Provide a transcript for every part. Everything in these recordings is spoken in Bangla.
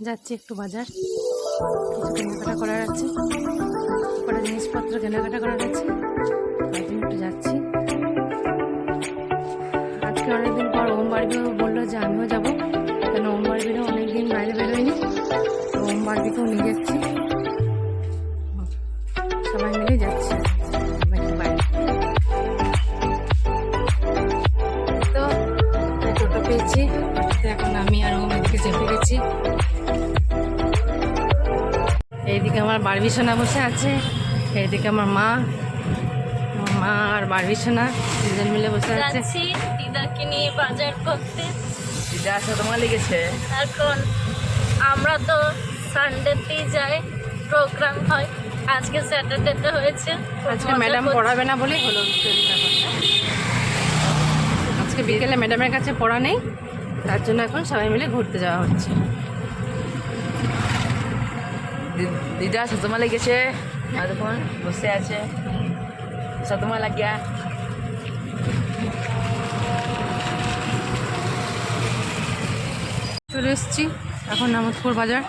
যাচ্ছি একটু বাজার, কিছু কেনাকাটা করার আছে, কটা জিনিসপত্র কেনাকাটা করার আছে, তাই জন্য একটু যাচ্ছি। আজকে অনেকদিন পর ওম বাড়বিও বললো যে আমিও যাবো, কেন ওম বাড়বিরও অনেকদিন বাইরে বেরোয়নি, তো ওম বাড়বিকেও নিয়ে যাচ্ছি, সবাই মিলে যাচ্ছি বাইরে। তো টোটো পেয়েছি, এখন আমি আর ওম এদিকে চেপে গেছি। এইদিকে আমার বারবি সোনা বসে আছে, এইদিকে আমার মা আর বারবি সোনা দুজন মিলে বসে আছে। দিদাকে নিয়ে বাজার করতে। দিদা আসা তোমার লেগেছে। এখন আমরা তো সানডেতেই যাই, প্রোগ্রাম হয়, আজকে স্যাটারডেতে হয়েছে। আজকে ম্যাডাম পড়াবে না বলেই হলো, আজকে বিকেলে ম্যাডামের কাছে পড়া নেই, তার জন্য এখন সবাই মিলে ঘুরতে যাওয়া হচ্ছে। দিদা সতমা লেগেছে, আর তখন বসে আছে, সতমা লাগিয়া। চলে এসছি এখন নামতপুর বাজার।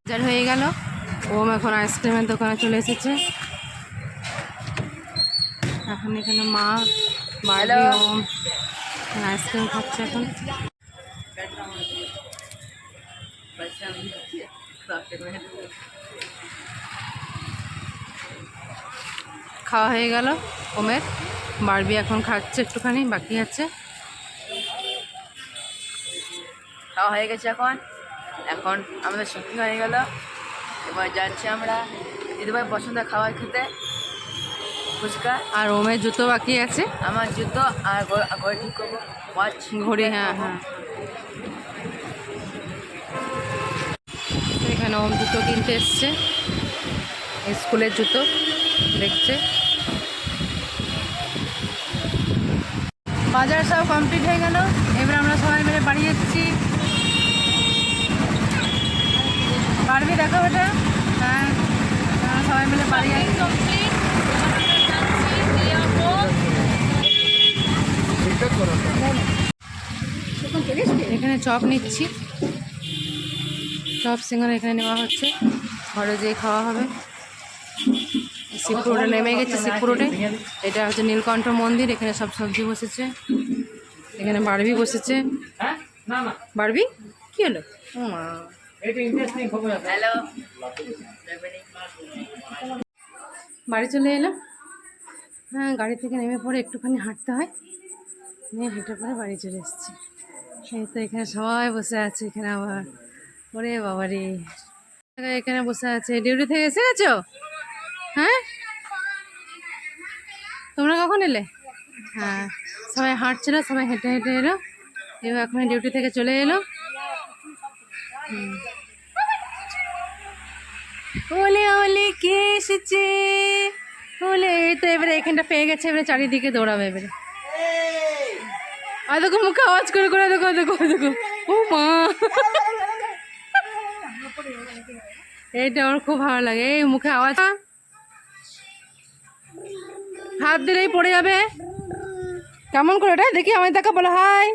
বাজার হয়ে গেল, ওম এখন আইসক্রিমের দোকানে চলে এসেছে। এখন এখানে মা বার্বি ওম আইসক্রিম খাচ্ছে। এখন খাওয়া হয়ে গেল ওমের, বার্বি এখন খাচ্ছে, একটুখানি বাকি আছে। খাওয়া হয়ে গেছে, এখন এখন আমাদের শপিং হয়ে গেল। এবার যাচ্ছি আমরা দিদিভাই পছন্দের খাবার খেতে, ফুচকা। আর ওমের জুতো বাকি আছে, আমার জুতো আর ঘরে ঠিক করবো, ওয়াচ ঘড়ি। হ্যাঁ হ্যাঁ, এখানে ওম জুতো কিনতে এসছে, স্কুলের জুতো দেখছে। বাজার সব কমপ্লিট হয়ে গেল, এবার আমরা সবাই মিলে বাড়ি যাচ্ছি। বারবি দেখো বেটা, হ্যাঁ আমরা সবাই মিলে বাড়ি যাচ্ছি। এখানে চপ নিচ্ছি, চপ সিঙ্গারা এখানে নেওয়া হচ্ছে, ঘরে যেয়ে খাওয়া হবে। শিবপুর রোডে নেমে গেছে, শিবপুর রোডে। এটা হচ্ছে নীলকণ্ঠ মন্দির, এখানে সব সবজি বসেছে, এখানে বারবি বসেছে। বারবি কি হলো? হ্যালো, বাড়ি চলে এলাম। হ্যাঁ, গাড়ি থেকে নেমে পরে একটুখানি হাঁটতে হয়, নিয়ে হেঁটে পরে বাড়ি চলে এসেছি। এই তো এখানে সবাই বসে আছে, এখানে আবার ওরে বাবারে এখানে বসে আছে। ডিউটি থেকে এসে গেছো? হ্যাঁ, তোমরা কখন এলে? হ্যাঁ, সবাই হাঁটছিল, সবাই হেঁটে হেঁটে এলো, এবার এখন ডিউটি থেকে চলে এলো। ওলে ওলে কে এসেছে, ওলে। এই তো এবারে এখানটা পেয়ে গেছে, এবারে চারিদিকে দৌড়াবে এবারে। আর দেখো মুখে আওয়াজ করে করে, দেখো দেখো দেখো, ও মা, এইটা আমার খুব ভালো লাগে, এই মুখে আওয়াজ, হাত দিলেই পড়ে যাবে। কেমন করে ওটা দেখি, আমার দেখা, বলো হাই।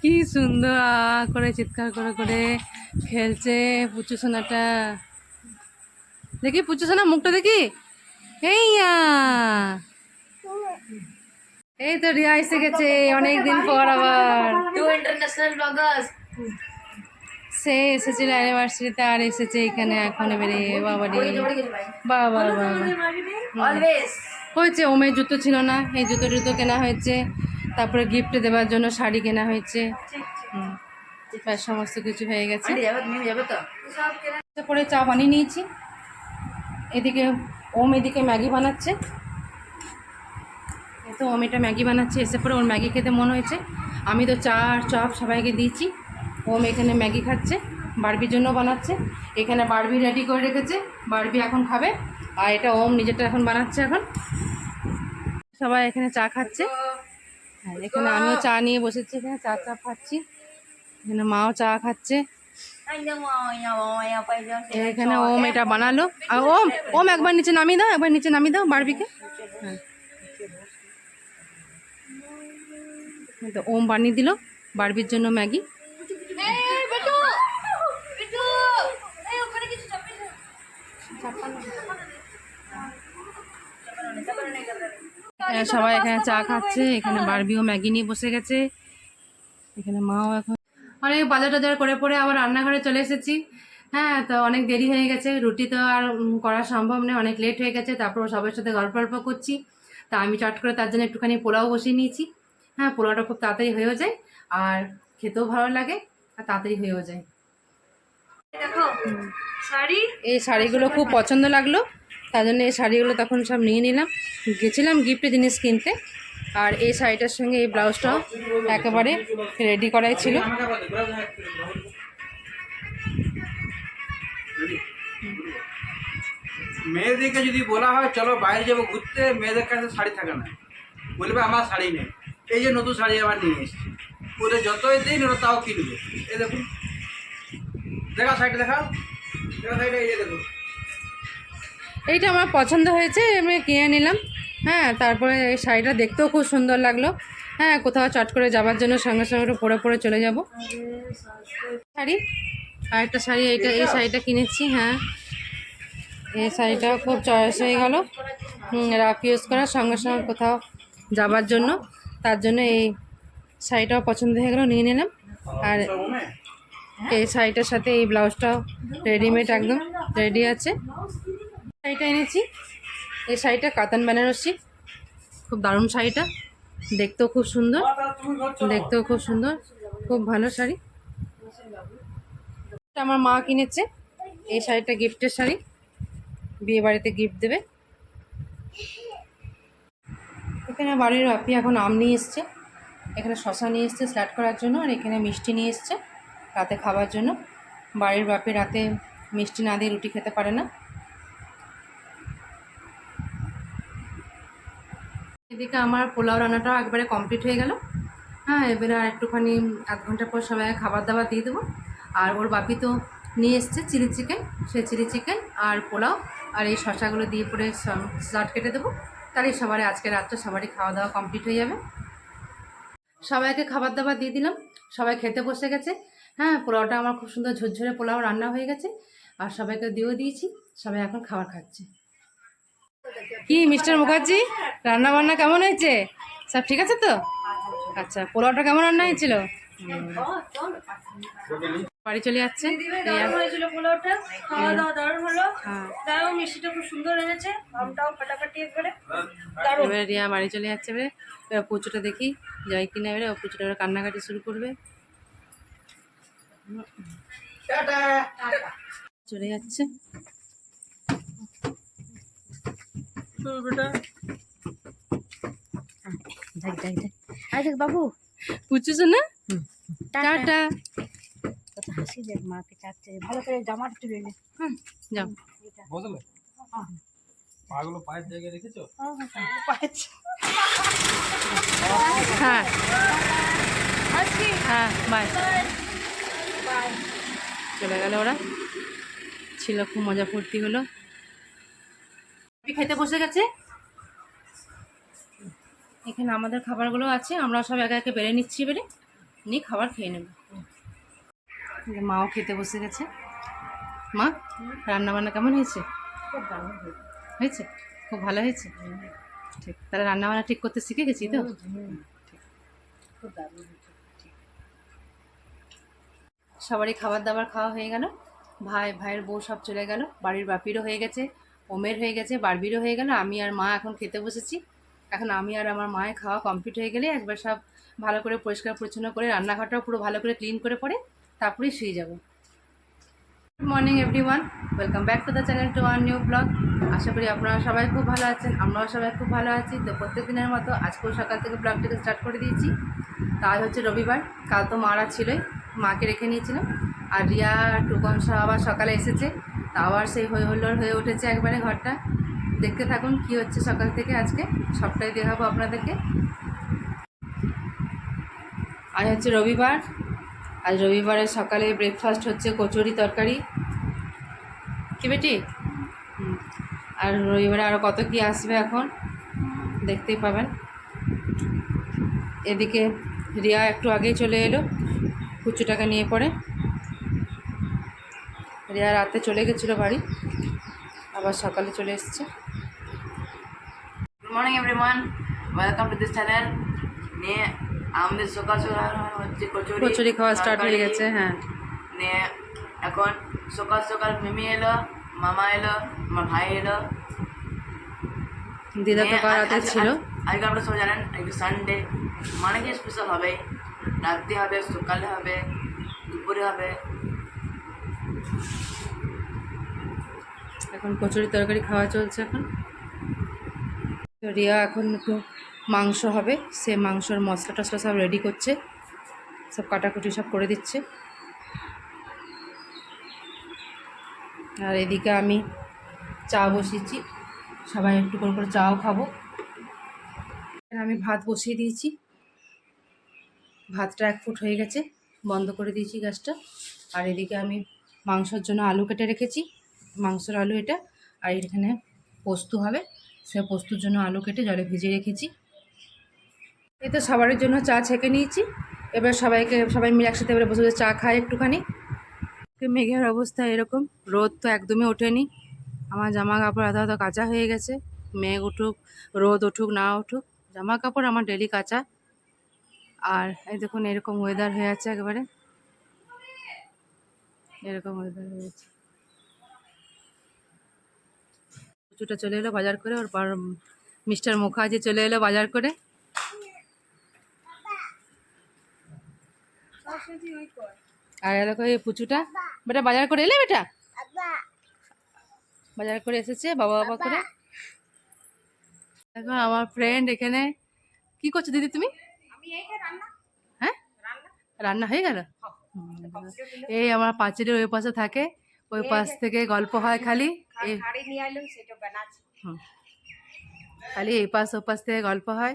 কি সুন্দর করে চিৎকার করে করে খেলছে পুচু সোনাটা। দেখি পুচু সোনা মুখটা দেখি, এই তো রিয়া এসে গেছে অনেকদিন পর, আবার ইন্টারন্যাশনাল ব্লগার্স সে এসেছিল অ্যানিভার্সারিতে, আর এসেছে এখানে এখন। এবারে বাবা রে বাবা বাবা, অলওয়েজ হয়েছে ওমের জুতো ছিল না, এই জুতো কেনা হয়েছে, তারপরে গিফটে দেওয়ার জন্য শাড়ি কেনা হয়েছে, সমস্ত কিছু হয়ে গেছে। তারপরে চা বানিয়ে নিয়েছি, এদিকে ওম এদিকে ম্যাগি বানাচ্ছে। এই তো ওম এটা ম্যাগি বানাচ্ছে, এসে পরে ওর ম্যাগি খেতে মন হয়েছে। আমি তো চা আর চপ সবাইকে দিয়েছি, ওম এখানে ম্যাগি খাচ্ছে, বারবির জন্য বানাচ্ছে। এখানে বারবি রেডি করে রেখেছে, বারবি এখন খাবে। আর এটা ওম নিজেরটা এখন বানাচ্ছে। এখন সবাই এখানে চা খাচ্ছে। আর এখানে আমিও চা নিয়ে বসেছি, এখানে চা খাচ্ছি। এখানে মাও চা খাচ্ছে। এখানে ওম এটা বানালো। আর ওম ওম একবার নিচে নামিয়ে দাও, একবার নিচে নামিয়ে দাও বারবিকে। হ্যাঁ, তো ওম বানিয়ে দিল বারবির জন্য ম্যাগি। সবাই এখানে চা খাচ্ছে। এখানে বারবিও ম্যাগি নিয়ে বসে গেছে। এখানে মাও এখন অনেক বাজার টাজার করে পরে আবার রান্নাঘরে চলে এসেছি। হ্যাঁ, তো অনেক দেরি হয়ে গেছে, রুটি তো আর করা সম্ভব নয়, অনেক লেট হয়ে গেছে। তারপর সবার সাথে গল্প করছি। তা আমি চট করে তার জন্য একটুখানি পোলাও বসিয়ে নিয়েছি। হ্যাঁ, পোলাওটা খুব তাড়াতাড়ি হয়েও যায় আর খেতেও ভালো লাগে আর তাড়াতাড়ি হয়েও যায়। দেখো শাড়ি, এই শাড়িগুলো খুব পছন্দ লাগলো, তার জন্য এই শাড়িগুলো তখন সব নিয়ে নিলাম। গেছিলাম গিফটের জিনিস কিনতে। আর এই শাড়িটার সঙ্গে এই ব্লাউজটাও একেবারে রেডি করাই ছিল। মেয়েদেরকে যদি বলা হয় চলো বাইরে যাবো ঘুরতে, মেয়েদের কাছে শাড়ি থাকে না, বলবে আমার শাড়ি নেই। এই যে নতুন শাড়ি আবার নিয়ে এসেছি, ওদের যতই দিন ওরা তাও কিনবে। এই দেখুন, দেখা শাড়িটা দেখাও, দেখা শাড়িটা, এই যে দেখুন। এইটা আমার পছন্দ হয়েছে, আমি কিনে নিলাম। হ্যাঁ, তারপরে এই শাড়িটা দেখতেও খুব সুন্দর লাগলো। হ্যাঁ, কোথাও চট করে যাওয়ার জন্য সঙ্গে সঙ্গে পরে পরে চলে যাব। শাড়ি আর একটা শাড়ি, এইটা এই শাড়িটা কিনেছি। হ্যাঁ, এই শাড়িটা খুব চয়েস হয়ে গেল, রাফ ইউজ করার সঙ্গে সঙ্গে কোথাও যাবার জন্য। তার জন্য এই শাড়িটাও পছন্দ হয়ে গেল, নিয়ে নিলাম। আর এই শাড়িটার সাথে এই ব্লাউজটাও রেডিমেড, একদম রেডি আছে। শাড়িটা এনেছি, এই শাড়িটা কাতান বেনারসি, খুব দারুণ শাড়িটা, দেখতেও খুব সুন্দর, দেখতেও খুব সুন্দর, খুব ভালো শাড়ি। আমার মা কিনেছে এই শাড়িটা, গিফটের শাড়ি, বিয়ে বাড়িতে গিফট দেবে। এখানে বাড়ির বাপি এখন আম নিয়ে এসছে, এখানে শশা নিয়ে এসছে স্যালাড করার জন্য, আর এখানে মিষ্টি নিয়ে এসছে রাতে খাবার জন্য। বাড়ির বাপি রাতে মিষ্টি না দিয়ে রুটি খেতে পারে না। এদিকে আমার পোলাও রান্নাটাও একবারে কমপ্লিট হয়ে গেল। হ্যাঁ, এবারে আর একটুখানি আধ ঘন্টা পর সবাই খাবার দাবার দিয়ে দেবো। আর ওর বাপি তো নিয়ে এসছে চিলি চিকেন, সে চিলি চিকেন আর পোলাও আর এই শসাগুলো দিয়ে পরে স্যালাড কেটে দেবো। তারই সবারই আজকে রাতটা সবারই খাওয়া দাওয়া কমপ্লিট হয়ে যাবে। সবাইকে খাবার দাবার দিয়ে দিলাম, সবাই খেতে বসে গেছে। হ্যাঁ, পোলাওটা আমার খুব সুন্দর ঝরঝরে পোলাও রান্না হয়ে গেছে আর সবাইকে দিয়েও দিয়েছি। সবাই এখন খাবার খাচ্ছে। কি মিস্টার মুখার্জি, রান্না বান্না কেমন হয়েছে? সব ঠিক আছে তো? আচ্ছা, পোলাওটা কেমন রান্না হয়েছিল? বাড়ি চলে যাচ্ছে। হয়েছিল পোলাওটা, খাওয়া দাওয়া দারুণ হলো। তাও মিষ্টিটা খুব সুন্দর এনেছে, আমটাও ফাটাফাটি একবারে দারুণ। এবারে রিয়া বাড়ি চলে যাচ্ছে। এবারে পুচুটা দেখি যাই কিনা, এবারে ও পুচুটা এবার কান্নাকাটি শুরু করবে। চলে যাচ্ছে। বাবু পুচু শোনা, টাটা। কত হাসি দেখ, মাকে চাচ্ছে। ভালো করে জামাটা তুলে নে। যাও। বুঝলে পাগুলো পায়ের জায়গায় রেখেছো? হ্যাঁ হ্যাঁ, বাই। চলে গেল ওরা, ছিল খুব মজা ফুর্তি হলো। খেতে বসে গেছে। এখানে আমাদের খাবারগুলো আছে, আমরা সব একে একে বেড়ে নিচ্ছি, এবারে নিয়ে খাবার খেয়ে নেব। মাও খেতে বসে গেছে। মা, রান্না বান্না কেমন হয়েছে? হয়েছে, খুব ভালো হয়েছে। ঠিক, তাহলে রান্না বান্না ঠিক করতে শিখে গেছি তো। সবারই খাবার দাবার খাওয়া হয়ে গেল। ভাইয়ের বউ সব চলে গেল, বাড়ির বাপিরও হয়ে গেছে, ওমের হয়ে গেছে, বারবিরও হয়ে গেল। আমি আর মা এখন খেতে বসেছি। এখন আমি আর আমার মায়ের খাওয়া কমপ্লিট হয়ে গেলে একবার সব ভালো করে পরিষ্কার পরিচ্ছন্ন করে রান্নাঘরটাও পুরো ভালো করে ক্লিন করে পরে তারপরেই শুয়ে যাব। Good morning everyone, welcome back to the channel to our new blog. আশা করি আপনারা সবাই খুব ভালো আছেন, আমরাও সবাই খুব ভালো আছি। তো প্রত্যেক দিনের মতো আজকেও সকাল থেকে ব্লগটিকে স্টার্ট করে দিয়েছি। তাই হচ্ছে রবিবার, কাল তো মারা ছিলই, মাকে রেখে নিয়েছিলাম। আর রিয়া টুকন সহ আবার সকালে এসেছে, তা আবার সেই হই হুল্লোড় হয়ে উঠেছে একবারে ঘরটা। দেখতে থাকুন কি হচ্ছে সকাল থেকে আজকে, সবটাই দেখাবো আপনাদেরকে। আজ হচ্ছে রবিবার, আজ রবিবারের সকালে ব্রেকফাস্ট হচ্ছে কচুরি তরকারি। কি বেটি? আর রবিবারে আরও কত কি আসবে এখন দেখতেই পাবেন। এদিকে রিয়া একটু আগেই চলে এলো কুচুটাকে নিয়ে পড়ে। রিয়া রাতে চলে গেছিলো বাড়ি, আবার সকালে চলে এসছে। Good morning everyone, welcome to this channel. নিয়ে আমাদের সকাল সকাল হচ্ছে কচুরি খাওয়া স্টার্ট হয়ে গেছে। হ্যাঁ, নিয়ে এখন সকাল সকাল মিমি এলো, মামা এলো, আমার ভাই এলো। দিদা তো রাতে ছিল। আজকে আপনারা সবাই জানেন আজকে সানডে, মানে কি স্পেশাল হবে, রাত্রি হবে, সকালে হবে, দুপুরে হবে। এখন কচুরি তরকারি খাওয়া চলছে। এখন তো রিয়া এখন একটু মাংস হবে, সে মাংসর মশলা টশলা সব রেডি করছে, সব কাটাকুটি সব করে দিচ্ছে। আর এদিকে আমি চা বসিয়েছি, সবাই একটু করে চাও খাবো। আমি ভাত বসিয়ে দিয়েছি, ভাতটা 1 ফুট হয়ে গেছে, বন্ধ করে দিয়েছি গ্যাসটা। আর এদিকে আমি মাংসের জন্য আলু কেটে রেখেছি, মাংসের আলু এটা। আর এখানে পোস্ত হবে, সে পোস্তর জন্য আলু কেটে জলে ভিজিয়ে রেখেছি। এই তো সবারের জন্য চা ছেঁকে নিয়েছি, এবার সবাই মিলে একসাথে এবারে বসে চা খাই একটুখানি। মেঘের অবস্থা এরকম, রোদ তো একদমই ওঠেনি। আমার জামা কাপড় আধা আধা কাঁচা হয়ে গেছে, মেঘ উঠুক রোদ উঠুক না উঠুক জামা কাপড় আমার ডেলি কাঁচা। আর এই দেখুন এরকম ওয়েদার হয়ে আছে, একেবারে এরকম ওয়েদার হয়ে আছে। পুচুটা চলে এলো বাজার করে, ওর পর মিস্টার মুখার্জি চলে এলো বাজার করে। আর দেখো এই পুচুটা, বেটা বাজার করে এলে, বেটা বাজার করে এসেছে বাবা করে। এখন আমার ফ্রেন্ড এখানে কি করছো দিদি তুমি? হ্যাঁ, রান্না হয়ে গেল। এই আমার পাঁচিলের ওই পাশে থাকে, ওই পাশ থেকে গল্প হয় খালি, খালি এই পাশ ও পাশ থেকে গল্প হয়।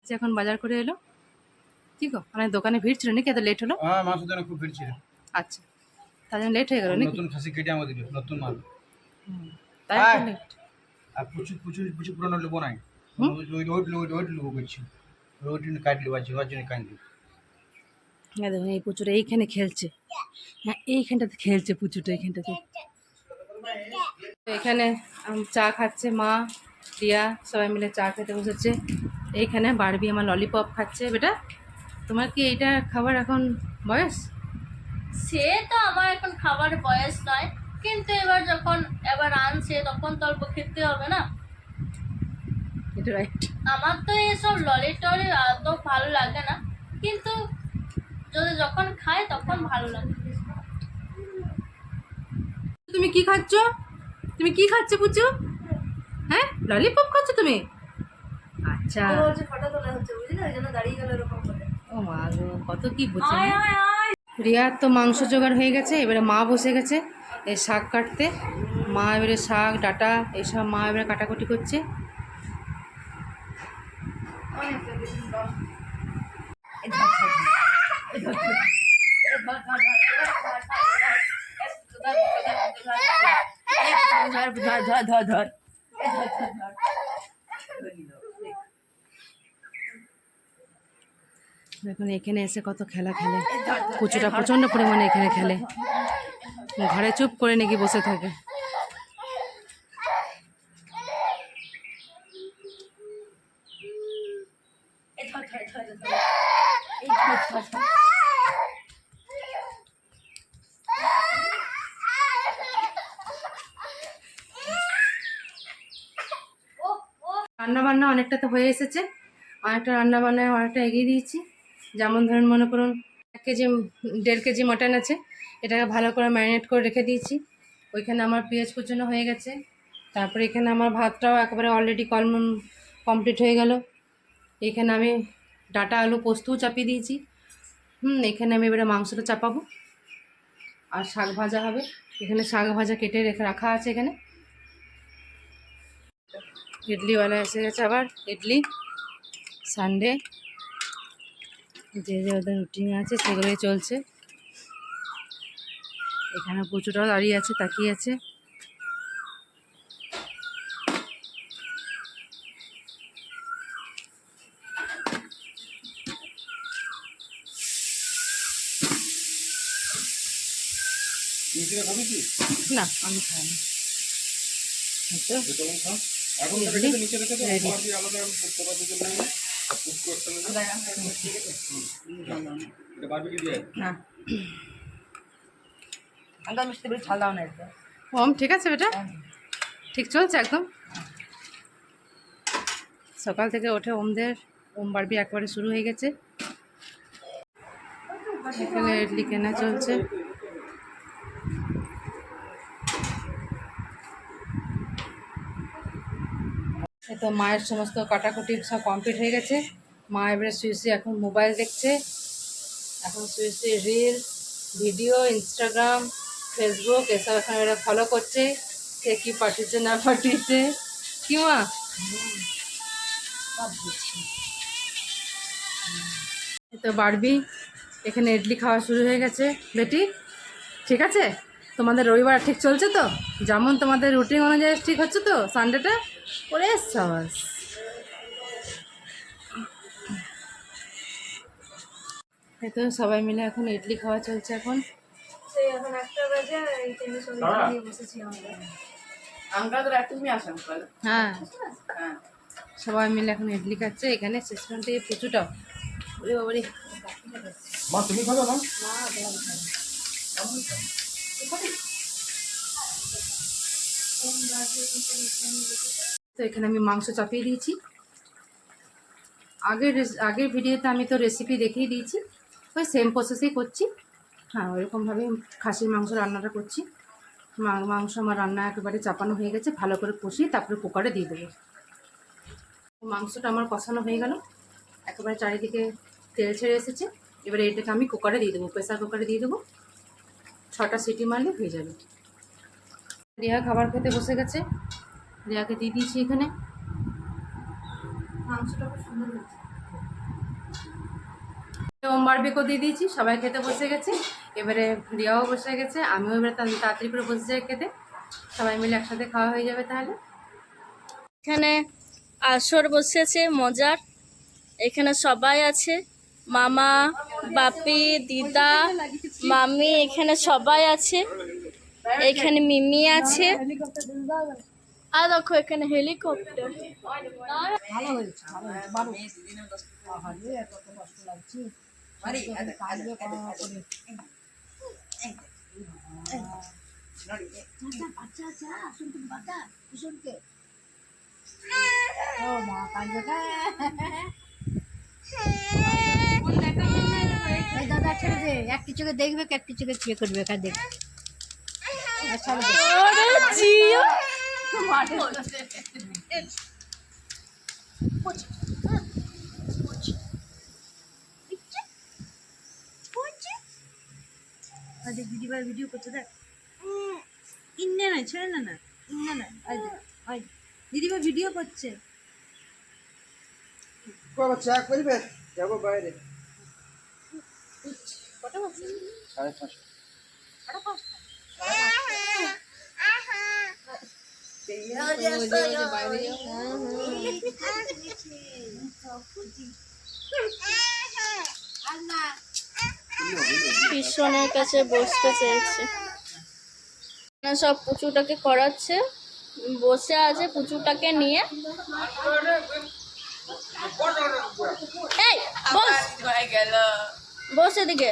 এখন বাজার করে এলো। কি গো, মানে দোকানে ভিড় ছিল নাকি, এত লেট হলো? হ্যাঁ, মাংসের জন্য খুব ভিড় ছিল। আচ্ছা, তার জন্য লেট হয়ে গেল নাকি? নতুন খাসি কেটে আমাদের নতুন মাল, তাই তো লেট। আর প্রচুর পুরনো লোক নাই, ওই লোক করছি, ওই কাট লিবা ওর জন্য কাঁদি। দেখুন এই পুচুটা এইখানে খেলছে, হ্যাঁ এইখানটাতে খেলছে পুচুটা, এইখানটাতে। এখানে চা খাচ্ছে মা, রিয়া সবাই মিলে চা খেতে বসেছে। এইখানে বারবি আমার ললিপপ খাচ্ছে। বেটা তোমার কি এইটা খাবার এখন বয়স? সে তো আমার এখন খাবার বয়স নয়, কিন্তু এবার আনছে তখন তো অল্প খেতে হবে না। এটা রাইট। আমার তো এসব ললি টলি এত ভালো লাগে না, কিন্তু যখন খাই তখন ভালো লাগে। তুমি কি খাচ্ছ? তুমি কি খাচ্ছ পুচু? হ্যাঁ, ললিপপ খাচ্ছ তুমি? আচ্ছা, ফটো তোলা হচ্ছে বুঝলি, ওই জন্য দাঁড়িয়ে গেল এরকম করে। ও মা গো, কত কি বুঝছে। রিয়ার তো মাংস জোগাড় হয়ে গেছে, এবারে মা বসে গেছে এই শাক কাটতে। মা এবারে শাক ডাটা এসব মা এবারে কাটাকুটি করছে। ধর দেখুন এখানে এসে কত খেলা খেলে, কুচুটা প্রচণ্ড পরিমাণে এখানে খেলে, ঘরে চুপ করে নাকি বসে থাকে। রান্নাবান্না অনেকটা তো হয়ে এসেছে, অনেকটা রান্নাবান্নায় অনেকটা এগিয়ে দিয়েছি। যেমন ধরুন মনে করুন 1 কেজি 1.5 কেজি মটন আছে, এটাকে ভালো করে ম্যারিনেট করে রেখে দিয়েছি। ওইখানে আমার পেঁয়াজ কুচানো হয়ে গেছে, তারপরে এখানে আমার ভাতটাও একেবারে অলরেডি কমপ্লিট হয়ে গেল। এখানে আমি ডাটা আলু পোস্তও চাপিয়ে দিয়েছি, এখানে আমি এবারে মাংসটা চাপাবো আর শাক ভাজা হবে। এখানে শাক ভাজা কেটে রাখা আছে এখানে। ইডলিওয়ালা এসে গেছে আবার, ইডলি সানডে যে যে ওদের রুটিন আছে সেগুলোই চলছে। এখানে প্রচুরটাও দাঁড়িয়ে আছে, তাকিয়ে আছে। না আমি খাই না। আঙ্কাল মিষ্টি বেশি ঝাল দাও না একটু। ওম ঠিক আছে বেটা, ঠিক চলছে একদম। সকাল থেকে ওঠে ওম বারবি একবারে শুরু হয়ে গেছে। এখানে ইডলি কেনা চলছে। তো মায়ের সমস্ত কাটাকুটি সব কমপ্লিট হয়ে গেছে। মা এবারে শুয়ে এখন মোবাইল দেখছে। এখন শুয়ে রিলস ভিডিও ইনস্টাগ্রাম ফেসবুক এসব এখন এরা ফলো করছে, কে কী পাঠিয়েছে না পাঠিয়েছে। কি মা? তো বারবি এখানে ইডলি খাওয়া শুরু হয়ে গেছে। বেটি ঠিক আছে, তোমাদের রবিবার ঠিক চলছে তো? যেমন তোমাদের রুটিন অনুযায়ী ঠিক হচ্ছে তো সানডেটা? ওরে সাবাস। এই তো সবাই মিলে এখন ইডলি খাওয়া চলছে। এখন এখন 1টা বাজে, এই ট্রেনে সবাই নিয়ে বসেছি আমরা। আঙ্কাল তো তুমি আসো আঙ্কাল। হ্যাঁ, হ্যাঁ সবাই মিলে এখন ইডলি খাচ্ছে। এখানে শেষ পর্যন্ত এই প্রচুরটা ওরে বাবারে। মা তুমি খাবে না? তো এখানে আমি মাংস চাপিয়ে দিয়েছি। আগের ভিডিওতে আমি তো রেসিপি দেখিয়ে দিয়েছি, ওই সেম প্রসেসেই করছি। হ্যাঁ, ওইরকমভাবে খাসির মাংস রান্নাটা করছি। মাংস আমার রান্না একেবারে চাপানো হয়ে গেছে, ভালো করে কষিয়ে তারপরে কুকারে দিয়ে দেবো। মাংসটা আমার কষানো হয়ে গেল, একেবারে চারিদিকে তেল ছেড়ে এসেছে। এবারে এটাকে আমি কুকারে দিয়ে দেবো, প্রেসার কুকারে দিয়ে দেবো। 6টা সিটি মারলে হয়ে যাবে। রিয়া খাবার খেতে বসে গেছে, রিয়াকে দিয়ে দিয়েছি এখানে। মাংসটা খুব সুন্দর হয়েছে। ওম বারবিকেও দিয়ে দিয়েছি, সবাই খেতে বসে গেছে। এবারে রিয়াও বসে গেছে, আমিও এবারে তাড়াতাড়ি করে বসে যাই খেতে। সবাই মিলে একসাথে খাওয়া হয়ে যাবে তাহলে। এখানে আসর বসেছে মজার, এখানে সবাই আছে, মামা বাপি দিদা মামি, এখানে সবাই আছে। এখানে মিমি আছে, আর দেখো এখানে হেলিকপ্টার। দাদা ছেড়ে দে, একটি চোখে দেখবে একটি চোখে চেয়ে করবে কার দেখ। ভিডিও করছে দেখ, ইন্নে না ছেড়ে না না ইন্নে না, দিদিভাই ভিডিও করছে। চা করবে, যাবো বাইরে। কটা বলছি? 5:30। পিছনের কাছে বসতে চেয়েছে, সব পুচুটাকে করাচ্ছে, বসে আছে পুচুটাকে নিয়ে। এই বস, বস এদিকে।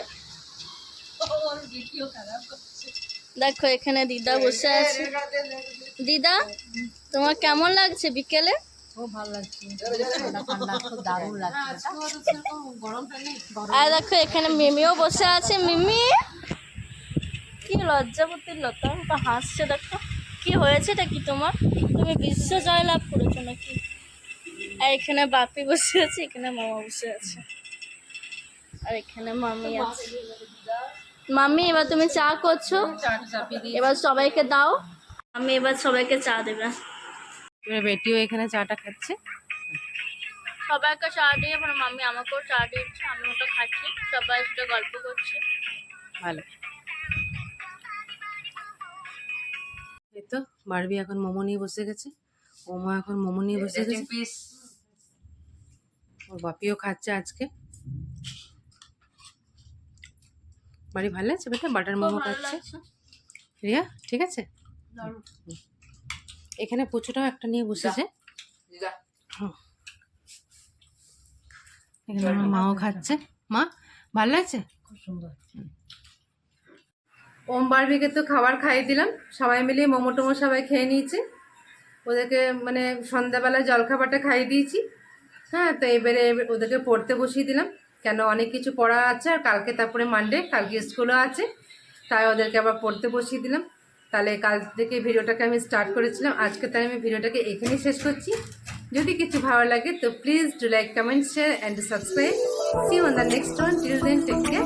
দেখো এখানে দিদা বসে আছে। দিদা তোমার কেমন লাগছে বিকেলে? খুব ভালো লাগছে, ঠান্ডা খুব দারুণ লাগছে। আর দেখো এখানে মিমিও বসে আছে। মিমি কি লজ্জাবতীর লতা, তো হাসছে। দেখো কি হয়েছে, এটা কি তোমার? তুমি বিশ্ব জয়লাভ করেছো নাকি? আর এখানে বাপি বসে আছে, এখানে মামা বসে আছে। আর এখানে মাম্মি আছে। মাম্মি এবার তুমি চা করছো, এবার সবাইকে দাও। আমি এবার সবাইকে চা দেবে। এবার বেটিও এখানে চাটা খাচ্ছে। সবাইকে চা দিয়ে এবার মাম্মি আমাকেও চা দিচ্ছে, আমি ওটা খাচ্ছি, সবাই সাথে গল্প করছে। ভালো। এই তো বারবি এখন মোমো নিয়ে বসে গেছে, ওমা এখন মোমো নিয়ে বসে গেছে। পিস ওর বাপিও খাচ্ছে আজকে। বাড়ি ভালো আছে বেটা? বাটার মোমো ভালো খাচ্ছে লাগছে। রিয়া, ঠিক আছে। এখানে পুচুটাও একটা নিয়ে বসেছে। হুম। এখানে আমার মাও খাচ্ছে। মা ভালো লাগছে? খুব সুন্দর। ওম বারবিকে তো খাবার খাইয়ে দিলাম, সবাই মিলে মোমো টোমো সবাই খেয়ে নিয়েছে। ওদেরকে মানে সন্ধ্যাবেলা জলখাবারটা খাইয়ে দিয়েছি। হ্যাঁ, তো এবারে ওদেরকে পড়তে বসিয়ে দিলাম, কেন অনেক কিছু পড়া আছে আর কালকে তারপরে মানডে, কালকে স্কুলও আছে, তাই ওদেরকে আবার পড়তে বসিয়ে দিলাম। তাহলে কাল থেকে ভিডিওটাকে আমি স্টার্ট করেছিলাম, আজকে তাই আমি ভিডিওটাকে এখানেই শেষ করছি। যদি কিছু ভালো লাগে তো please do like, comment, share and subscribe. See you on the next one. Till then take care.